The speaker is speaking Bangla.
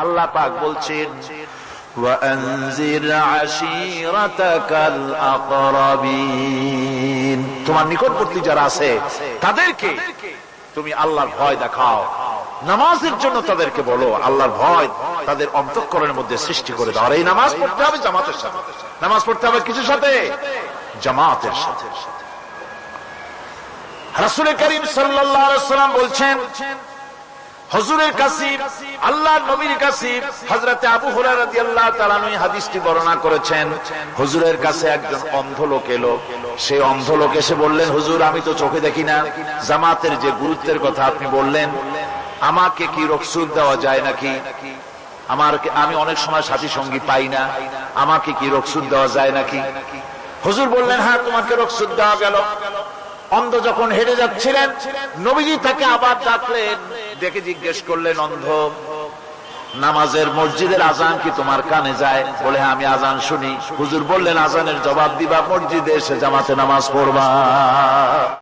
আল্লাহ পাক বলছেন ওয়ানজির আশীরাতাকাল আকরাবিন, তোমার নিকটবর্তী যারা আছে তাদেরকে তুমি আল্লাহর ভয় দেখাও। নামাজের জন্য তাদেরকে বলো আল্লাহর ভয় তাদের অন্তঃকরণের মধ্যে সৃষ্টি করে দাও। আর এই নামাজ পড়তে হবে জামাতের সাথে। নামাজ পড়তে হবে কিসের সাথে? জামাতের সাথে। রাসূল করিম সাল্লাল্লাহু আলাইহি ওয়াসাল্লাম বলছেন, হুজুরের কাছে আল্লাহর নবীর কাছে হযরতে আবু হুরায়রা রাদিয়াল্লাহু তাআলা আনহু হাদিসটি বর্ণনা করেছেন। হুজুরের কাছে একজন অন্ধ লোক এলো। সেই অন্ধ লোক এসে বললেন, হুজুর আমি তো চোখে দেখি না, জামাতের যে গুরুত্বের কথা আপনি বললেন, আমাকে কি রুখসত দেওয়া যায় নাকি? আমি অনেক সময় সাথী সঙ্গী পাই না, আমাকে কি রুখসত দেওয়া যায় নাকি? হুজুর বললেন, হ্যাঁ তোমাকে রুখসত দেওয়া গেল। অন্ধ যখন হেঁটে যাচ্ছিলেন, নবীজি তাকে আবার ডাকলেন, ডেকে জিজ্ঞেস করলেন, অন্ধ নামাজের মসজিদের আজান কি তোমার কানে যায়? বলে হ্যাঁ আমি আজান শুনি। হুজুর বললেন, আজানের জবাব দিবা, মসজিদে এসে জামাতে নামাজ পড়বা।